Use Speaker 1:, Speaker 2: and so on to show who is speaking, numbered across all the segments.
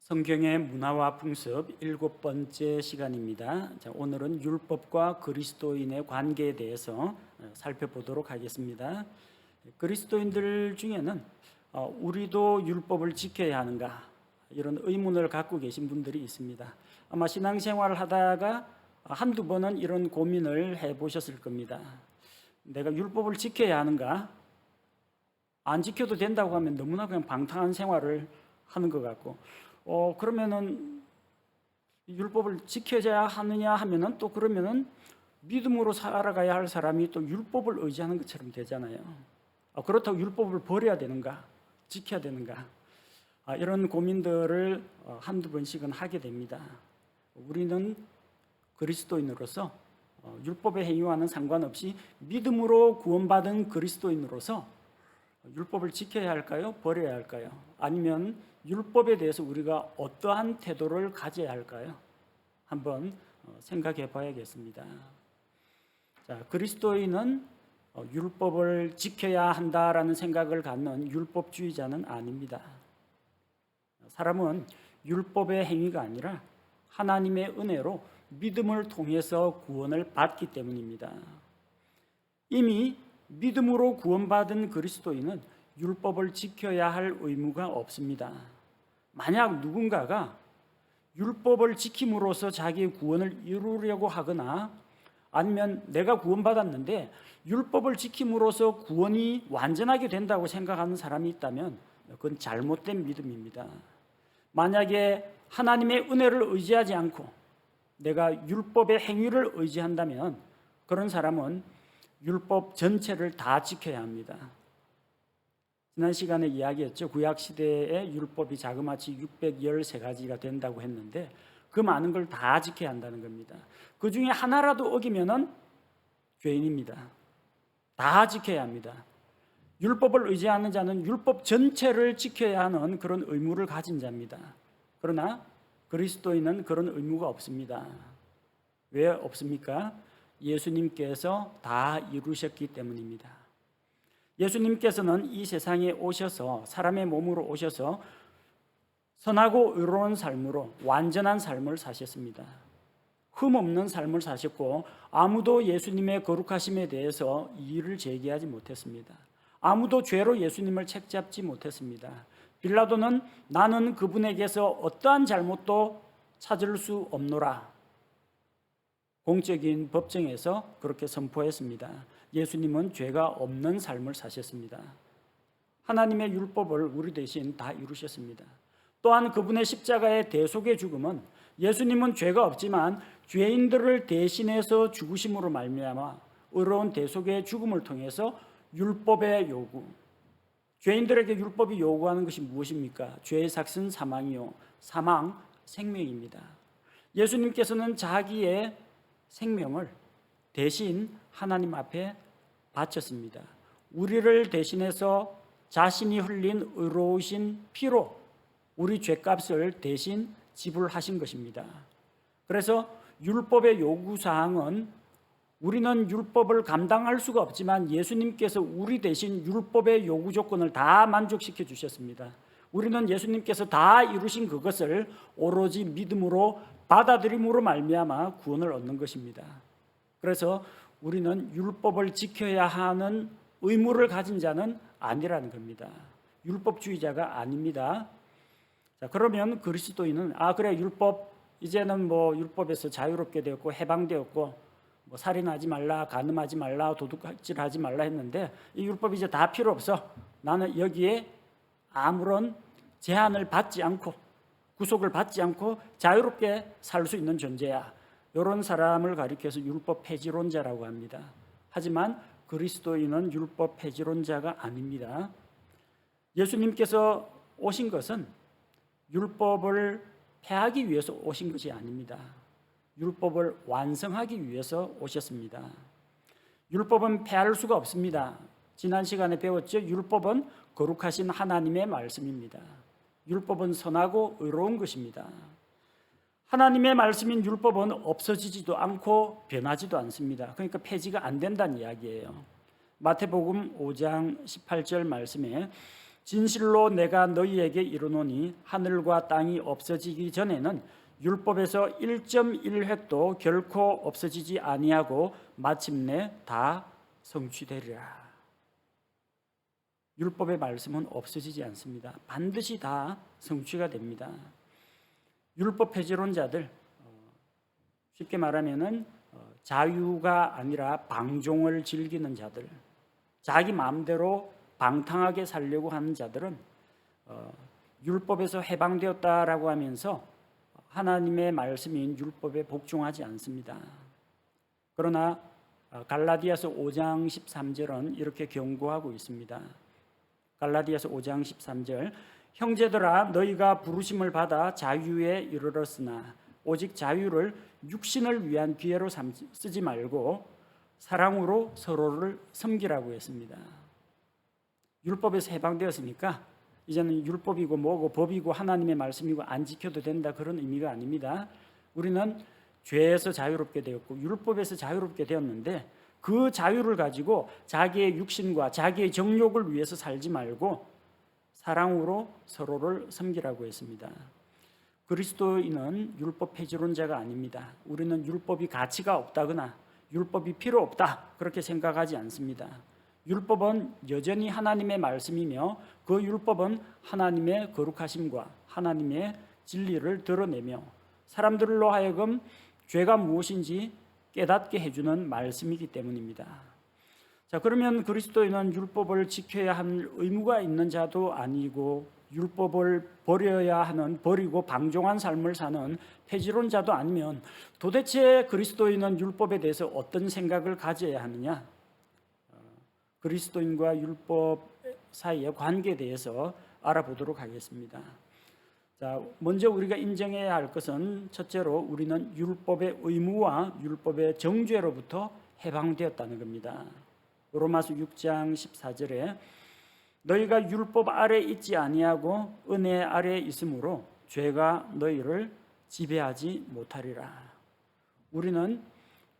Speaker 1: 성경의 문화와 풍습 7번째 시간입니다. 자, 오늘은 율법과 그리스도인의 관계에 대해서 살펴보도록 하겠습니다. 그리스도인들 중에는 우리도 율법을 지켜야 하는가 이런 의문을 갖고 계신 분들이 있습니다. 아마 신앙생활을 하다가 한두 번은 이런 고민을 해보셨을 겁니다. 내가 율법을 지켜야 하는가? 안 지켜도 된다고 하면 너무나 그냥 방탕한 생활을 하는 것 같고 그러면은 율법을 지켜야 하느냐 하면은 또 그러면은 믿음으로 살아가야 할 사람이 또 율법을 의지하는 것처럼 되잖아요. 그렇다고 율법을 버려야 되는가? 지켜야 되는가? 이런 고민들을 한두 번씩은 하게 됩니다. 우리는 그리스도인으로서 율법의 행위와는 상관없이 믿음으로 구원받은 그리스도인으로서 율법을 지켜야 할까요? 버려야 할까요? 아니면 율법에 대해서 우리가 어떠한 태도를 가져야 할까요? 한번 생각해 봐야겠습니다. 자, 그리스도인은 율법을 지켜야 한다라는 생각을 갖는 율법주의자는 아닙니다. 사람은 율법의 행위가 아니라 하나님의 은혜로 믿음을 통해서 구원을 받기 때문입니다. 이미 믿음으로 구원받은 그리스도인은 율법을 지켜야 할 의무가 없습니다. 만약 누군가가 율법을 지킴으로써 자기의 구원을 이루려고 하거나 아니면 내가 구원받았는데 율법을 지킴으로써 구원이 완전하게 된다고 생각하는 사람이 있다면 그건 잘못된 믿음입니다. 만약에 하나님의 은혜를 의지하지 않고 내가 율법의 행위를 의지한다면 그런 사람은 율법 전체를 다 지켜야 합니다. 지난 시간에 이야기했죠. 구약시대의 율법이 자그마치 613가지가 된다고 했는데 그 많은 걸 다 지켜야 한다는 겁니다. 그 중에 하나라도 어기면은 죄인입니다. 다 지켜야 합니다. 율법을 의지하는 자는 율법 전체를 지켜야 하는 그런 의무를 가진 자입니다. 그러나 그리스도인은 그런 의무가 없습니다. 왜 없습니까? 예수님께서 다 이루셨기 때문입니다. 예수님께서는 이 세상에 오셔서 사람의 몸으로 오셔서 선하고 의로운 삶으로 완전한 삶을 사셨습니다. 흠없는 삶을 사셨고 아무도 예수님의 거룩하심에 대해서 이의를 제기하지 못했습니다. 아무도 죄로 예수님을 책잡지 못했습니다. 빌라도는 나는 그분에게서 어떠한 잘못도 찾을 수 없노라. 공적인 법정에서 그렇게 선포했습니다. 예수님은 죄가 없는 삶을 사셨습니다. 하나님의 율법을 우리 대신 다 이루셨습니다. 또한 그분의 십자가의 대속의 죽음은 예수님은 죄가 없지만 죄인들을 대신해서 죽으심으로 말미암아 의로운 대속의 죽음을 통해서 율법의 요구, 죄인들에게 율법이 요구하는 것이 무엇입니까? 죄의 삭은 사망이요, 사망 생명입니다. 예수님께서는 자기의 생명을 대신 하나님 앞에 바쳤습니다. 우리를 대신해서 자신이 흘린 의로우신 피로 우리 죄값을 대신 지불하신 것입니다. 그래서 율법의 요구사항은 우리는 율법을 감당할 수가 없지만 예수님께서 우리 대신 율법의 요구 조건을 다 만족시켜 주셨습니다. 우리는 예수님께서 다 이루신 그것을 오로지 믿음으로 받아들임으로 말미암아 구원을 얻는 것입니다. 그래서 우리는 율법을 지켜야 하는 의무를 가진 자는 아니라는 겁니다. 율법주의자가 아닙니다. 자, 그러면 그리스도인은 그래 율법 이제는 율법에서 자유롭게 되었고 해방되었고 살인하지 말라, 간음하지 말라, 도둑질하지 말라 했는데 이 율법 이제 다 필요 없어. 나는 여기에 아무런 제한을 받지 않고 구속을 받지 않고 자유롭게 살 수 있는 존재야. 이런 사람을 가리켜서 율법 폐지론자라고 합니다. 하지만 그리스도인은 율법 폐지론자가 아닙니다. 예수님께서 오신 것은 율법을 폐하기 위해서 오신 것이 아닙니다. 율법을 완성하기 위해서 오셨습니다. 율법은 폐할 수가 없습니다. 지난 시간에 배웠죠. 율법은 거룩하신 하나님의 말씀입니다. 율법은 선하고 의로운 것입니다. 하나님의 말씀인 율법은 없어지지도 않고 변하지도 않습니다. 그러니까 폐지가 안 된다는 이야기예요. 마태복음 5장 18절 말씀에 진실로 내가 너희에게 이르노니 하늘과 땅이 없어지기 전에는 율법에서 1.1획도 결코 없어지지 아니하고 마침내 다 성취되리라. 율법의 말씀은 없어지지 않습니다. 반드시 다 성취가 됩니다. 율법 폐지론자들, 쉽게 말하면은 자유가 아니라 방종을 즐기는 자들, 자기 마음대로 방탕하게 살려고 하는 자들은 율법에서 해방되었다라고 하면서 하나님의 말씀인 율법에 복종하지 않습니다. 그러나 갈라디아서 5장 13절은 이렇게 경고하고 있습니다. 갈라디아서 5장 13절, 형제들아 너희가 부르심을 받아 자유에 이르렀으나 오직 자유를 육신을 위한 기회로 쓰지 말고 사랑으로 서로를 섬기라고 했습니다. 율법에서 해방되었으니까 이제는 율법이고 뭐고 법이고 하나님의 말씀이고 안 지켜도 된다, 그런 의미가 아닙니다. 우리는 죄에서 자유롭게 되었고 율법에서 자유롭게 되었는데 그 자유를 가지고 자기의 육신과 자기의 정욕을 위해서 살지 말고 사랑으로 서로를 섬기라고 했습니다. 그리스도인은 율법 폐지론자가 아닙니다. 우리는 율법이 가치가 없다거나 율법이 필요 없다 그렇게 생각하지 않습니다. 율법은 여전히 하나님의 말씀이며 그 율법은 하나님의 거룩하심과 하나님의 진리를 드러내며 사람들로 하여금 죄가 무엇인지 깨닫게 해주는 말씀이기 때문입니다. 자, 그러면 그리스도인은 율법을 지켜야 할 의무가 있는 자도 아니고 율법을 버려야 하는, 버리고 방종한 삶을 사는 폐지론자도 아니면 도대체 그리스도인은 율법에 대해서 어떤 생각을 가져야 하느냐? 그리스도인과 율법 사이의 관계에 대해서 알아보도록 하겠습니다. 자, 먼저 우리가 인정해야 할 것은 첫째로 우리는 율법의 의무와 율법의 정죄로부터 해방되었다는 겁니다. 로마서 6장 14절에 너희가 율법 아래 있지 아니하고 은혜 아래 있으므로 죄가 너희를 지배하지 못하리라. 우리는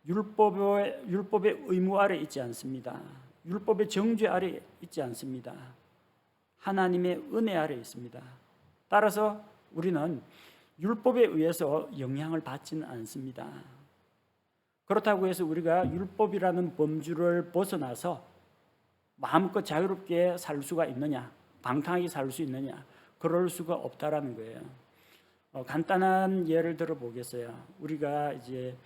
Speaker 1: 율법의 의무 아래 있지 않습니다. 율법의 정죄 아래 있지 않습니다. 하나님의 은혜 아래 있습니다. 따라서 우리는 율법에 의해서 영향을 받지는 않습니다. 그렇다고 해서 우리가 율법이라는 범주를 벗어나서 마음껏 자유롭게 살 수가 있느냐, 방탕하게 살 수 있느냐, 그럴 수가 없다라는 거예요. 간단한 예를 들어 보겠어요. 우리가 이제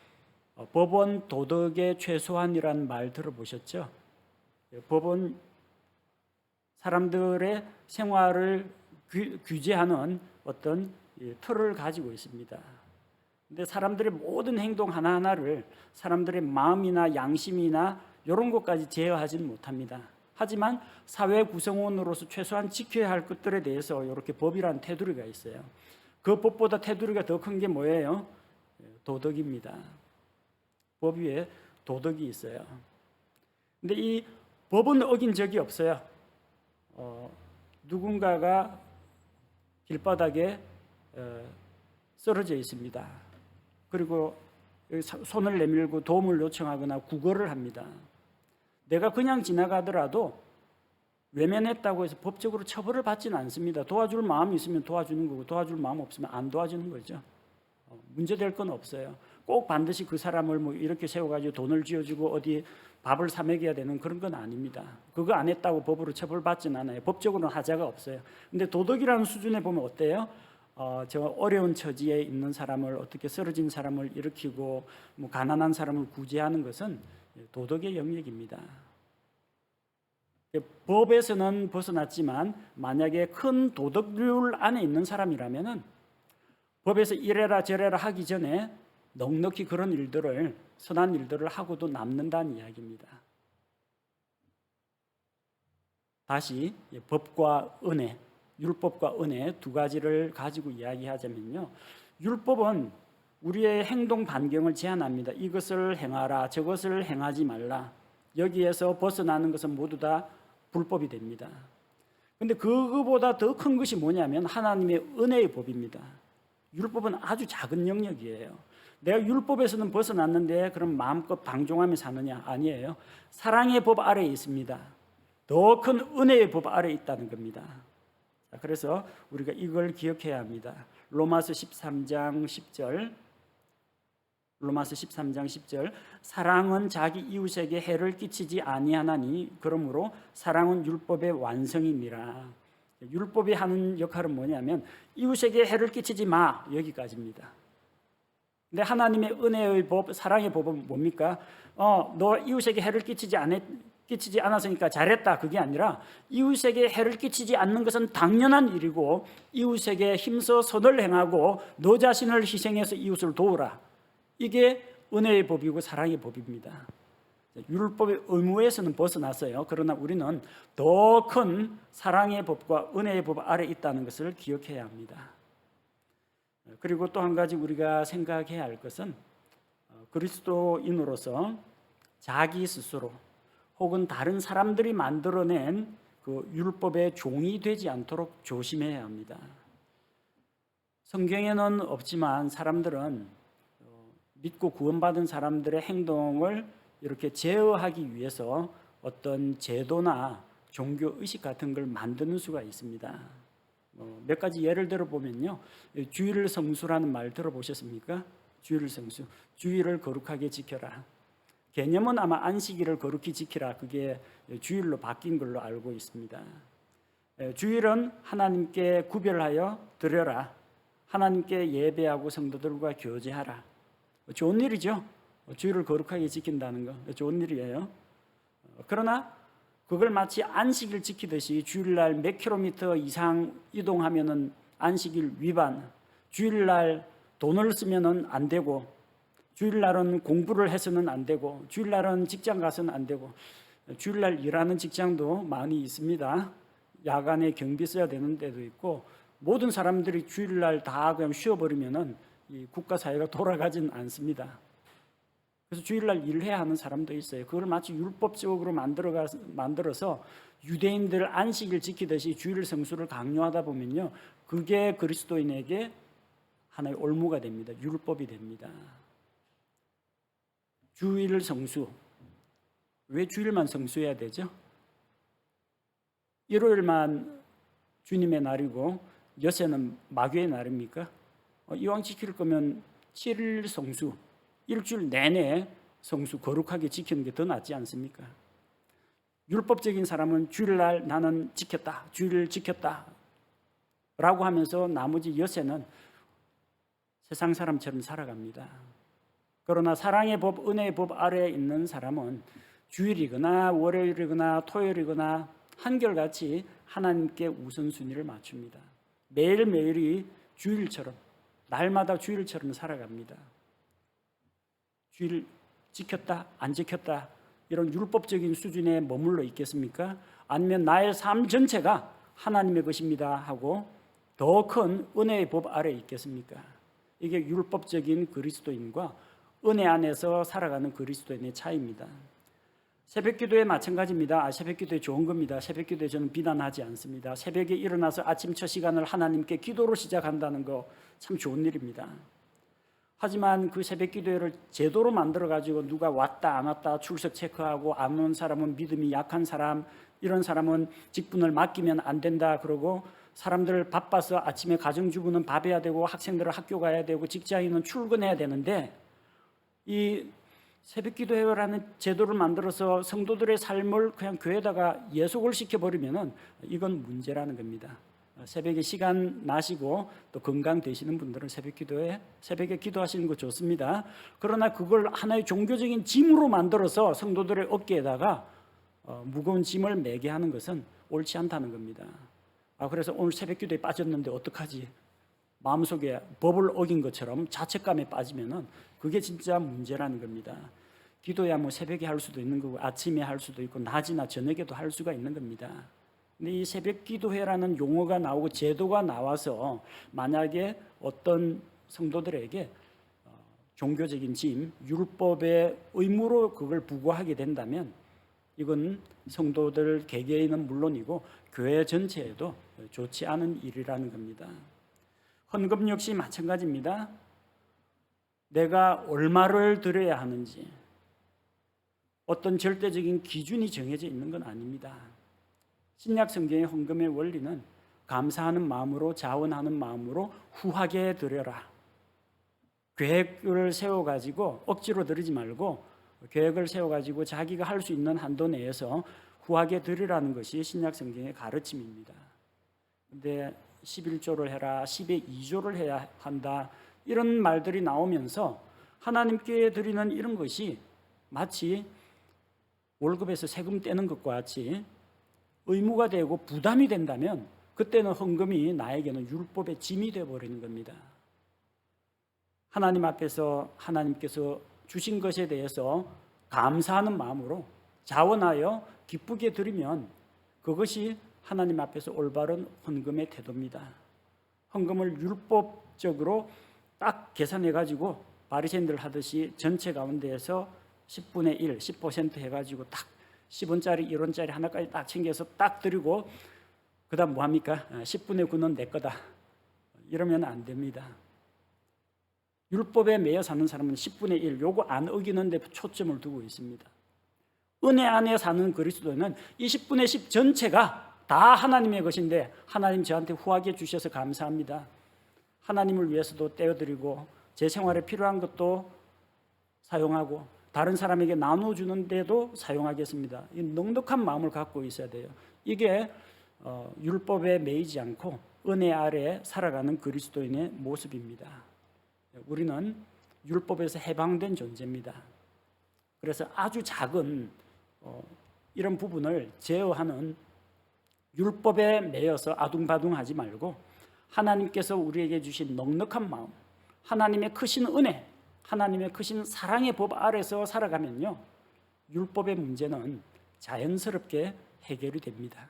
Speaker 1: 법은 도덕의 최소한이라는 말 들어보셨죠? 법은 사람들의 생활을 규제하는 어떤 틀을 가지고 있습니다. 근데 사람들의 모든 행동 하나하나를 사람들의 마음이나 양심이나 이런 것까지 제어하지는 못합니다. 하지만 사회 구성원으로서 최소한 지켜야 할 것들에 대해서 이렇게 법이라는 테두리가 있어요. 그 법보다 테두리가 더 큰 게 뭐예요? 도덕입니다. 법 위에 도덕이 있어요. 근데 이 법은 어긴 적이 없어요. 누군가가 길바닥에 쓰러져 있습니다. 그리고 손을 내밀고 도움을 요청하거나 구걸을 합니다. 내가 그냥 지나가더라도 외면했다고 해서 법적으로 처벌을 받지는 않습니다. 도와줄 마음이 있으면 도와주는 거고 도와줄 마음 없으면 안 도와주는 거죠. 문제될 건 없어요. 꼭 반드시 그 사람을 뭐 이렇게 세워가지고 돈을 쥐어주고 어디 밥을 사 먹여야 되는 그런 건 아닙니다. 그거 안 했다고 법으로 처벌받지는 않아요. 법적으로는 하자가 없어요. 근데 도덕이라는 수준에 보면 어때요? 저 어려운 처지에 있는 사람을, 어떻게 쓰러진 사람을 일으키고 뭐 가난한 사람을 구제하는 것은 도덕의 영역입니다. 법에서는 벗어났지만 만약에 큰 도덕률 안에 있는 사람이라면은 법에서 이래라 저래라 하기 전에 넉넉히 그런 일들을, 선한 일들을 하고도 남는다는 이야기입니다. 다시 법과 은혜, 율법과 은혜 두 가지를 가지고 이야기하자면요, 율법은 우리의 행동 반경을 제한합니다. 이것을 행하라, 저것을 행하지 말라. 여기에서 벗어나는 것은 모두 다 불법이 됩니다. 그런데 그거보다 더 큰 것이 뭐냐면 하나님의 은혜의 법입니다. 율법은 아주 작은 영역이에요. 내가 율법에서는 벗어났는데 그럼 마음껏 방종하며 사느냐? 아니에요. 사랑의 법 아래에 있습니다. 더 큰 은혜의 법 아래에 있다는 겁니다. 그래서 우리가 이걸 기억해야 합니다. 로마서 13장 10절, 로마서 13장 10절, 사랑은 자기 이웃에게 해를 끼치지 아니하나니 그러므로 사랑은 율법의 완성이니라. 율법이 하는 역할은 뭐냐면 이웃에게 해를 끼치지 마, 여기까지입니다. 근데 하나님의 은혜의 법, 사랑의 법은 뭡니까? 너 이웃에게 해를 끼치지 않았으니까 잘했다, 그게 아니라 이웃에게 해를 끼치지 않는 것은 당연한 일이고 이웃에게 힘써 선을 행하고 너 자신을 희생해서 이웃을 도우라. 이게 은혜의 법이고 사랑의 법입니다. 율법의 의무에서는 벗어났어요. 그러나 우리는 더 큰 사랑의 법과 은혜의 법 아래 있다는 것을 기억해야 합니다. 그리고 또 한 가지 우리가 생각해야 할 것은 그리스도인으로서 자기 스스로 혹은 다른 사람들이 만들어낸 그 율법의 종이 되지 않도록 조심해야 합니다. 성경에는 없지만 사람들은 믿고 구원받은 사람들의 행동을 이렇게 제어하기 위해서 어떤 제도나 종교 의식 같은 걸 만드는 수가 있습니다. 몇 가지 예를 들어 보면요, 주일 성수라는 말 들어보셨습니까? 주일 성수, 주일을 거룩하게 지켜라. 개념은 아마 안식일을 거룩히 지키라, 그게 주일로 바뀐 걸로 알고 있습니다. 주일은 하나님께 구별하여 드려라. 하나님께 예배하고 성도들과 교제하라. 좋은 일이죠. 주일을 거룩하게 지킨다는 거 좋은 일이에요. 그러나 그걸 마치 안식일 지키듯이 주일날 몇 킬로미터 이상 이동하면은 안식일 위반, 주일날 돈을 쓰면은 안 되고, 주일날은 공부를 해서는 안 되고, 주일날은 직장 가서는 안 되고, 주일날 일하는 직장도 많이 있습니다. 야간에 경비 써야 되는 데도 있고, 모든 사람들이 주일날 다 그냥 쉬어버리면은 이 국가 사회가 돌아가진 않습니다. 그래서 주일날 일해야 하는 사람도 있어요. 그걸 마치 율법적으로 만들어서 유대인들 안식일 지키듯이 주일 성수를 강요하다 보면요, 그게 그리스도인에게 하나의 올무가 됩니다. 율법이 됩니다. 주일 성수, 왜 주일만 성수해야 되죠? 일요일만 주님의 날이고 엿새는 마귀의 날입니까? 이왕 지킬 거면 7일 성수, 일주일 내내 성수 거룩하게 지키는 게 더 낫지 않습니까? 율법적인 사람은 주일날 나는 지켰다, 주일을 지켰다 라고 하면서 나머지 엿새는 세상 사람처럼 살아갑니다. 그러나 사랑의 법, 은혜의 법 아래에 있는 사람은 주일이거나 월요일이거나 토요일이거나 한결같이 하나님께 우선순위를 맞춥니다. 매일매일이 주일처럼, 날마다 주일처럼 살아갑니다. 주일 지켰다, 안 지켰다, 이런 율법적인 수준에 머물러 있겠습니까? 아니면 나의 삶 전체가 하나님의 것입니다 하고 더 큰 은혜의 법 아래에 있겠습니까? 이게 율법적인 그리스도인과 은혜 안에서 살아가는 그리스도인의 차이입니다. 새벽기도에 마찬가지입니다. 새벽기도에 좋은 겁니다. 새벽기도에 저는 비난하지 않습니다. 새벽에 일어나서 아침 첫 시간을 하나님께 기도로 시작한다는 거 참 좋은 일입니다. 하지만 그 새벽기도회를 제도로 만들어가지고 누가 왔다 안 왔다 출석 체크하고 안 오는 사람은 믿음이 약한 사람, 이런 사람은 직분을 맡기면 안 된다 그러고, 사람들 바빠서 아침에 가정주부는 밥 해야 되고 학생들은 학교 가야 되고 직장인은 출근해야 되는데 이 새벽기도회라는 제도를 만들어서 성도들의 삶을 그냥 교회에다가 예속을 시켜버리면 이건 문제라는 겁니다. 새벽에 시간 나시고 또 건강 되시는 분들은 새벽에 기도하시는 거 좋습니다. 그러나 그걸 하나의 종교적인 짐으로 만들어서 성도들의 어깨에다가 무거운 짐을 매게 하는 것은 옳지 않다는 겁니다. 그래서 오늘 새벽기도에 빠졌는데 어떡하지? 마음속에 법을 어긴 것처럼 자책감에 빠지면은 그게 진짜 문제라는 겁니다. 기도야 뭐 새벽에 할 수도 있는 거고 아침에 할 수도 있고 낮이나 저녁에도 할 수가 있는 겁니다. 근데 이 새벽 기도회라는 용어가 나오고 제도가 나와서 만약에 어떤 성도들에게 종교적인 짐, 율법의 의무로 그걸 부과하게 된다면 이건 성도들 개개인은 물론이고 교회 전체에도 좋지 않은 일이라는 겁니다. 헌금 역시 마찬가지입니다. 내가 얼마를 드려야 하는지 어떤 절대적인 기준이 정해져 있는 건 아닙니다. 신약 성경의 헌금의 원리는 감사하는 마음으로, 자원하는 마음으로 후하게 드려라. 계획을 세워가지고 억지로 드리지 말고 계획을 세워가지고 자기가 할 수 있는 한도 내에서 후하게 드리라는 것이 신약 성경의 가르침입니다. 근데 11조를 해라, 10의 2조를 해야 한다, 이런 말들이 나오면서 하나님께 드리는 이런 것이 마치 월급에서 세금 떼는 것과 같이 의무가 되고 부담이 된다면 그때는 헌금이 나에게는 율법의 짐이 되어버리는 겁니다. 하나님 앞에서 하나님께서 주신 것에 대해서 감사하는 마음으로 자원하여 기쁘게 드리면 그것이 하나님 앞에서 올바른 헌금의 태도입니다. 헌금을 율법적으로 딱 계산해가지고 바리새인들 하듯이 전체 가운데에서 10분의 1, 10% 해가지고 딱 10원짜리, 1원짜리 하나까지 딱 챙겨서 딱 드리고 그 다음 뭐합니까? 10분의 9는 내 거다. 이러면 안 됩니다. 율법에 매여 사는 사람은 10분의 1, 요거 안 어기는 데 초점을 두고 있습니다. 은혜 안에 사는 그리스도인은 이 10분의 10 전체가 다 하나님의 것인데 하나님 저한테 후하게 주셔서 감사합니다. 하나님을 위해서도 떼어드리고 제 생활에 필요한 것도 사용하고 다른 사람에게 나눠주는 데도 사용하겠습니다. 이 넉넉한 마음을 갖고 있어야 돼요. 이게 율법에 매이지 않고 은혜 아래 살아가는 그리스도인의 모습입니다. 우리는 율법에서 해방된 존재입니다. 그래서 아주 작은 이런 부분을 제어하는 율법에 매여서 아둥바둥하지 말고 하나님께서 우리에게 주신 넉넉한 마음, 하나님의 크신 은혜, 하나님의 크신 사랑의 법 아래서 살아가면요, 율법의 문제는 자연스럽게 해결이 됩니다.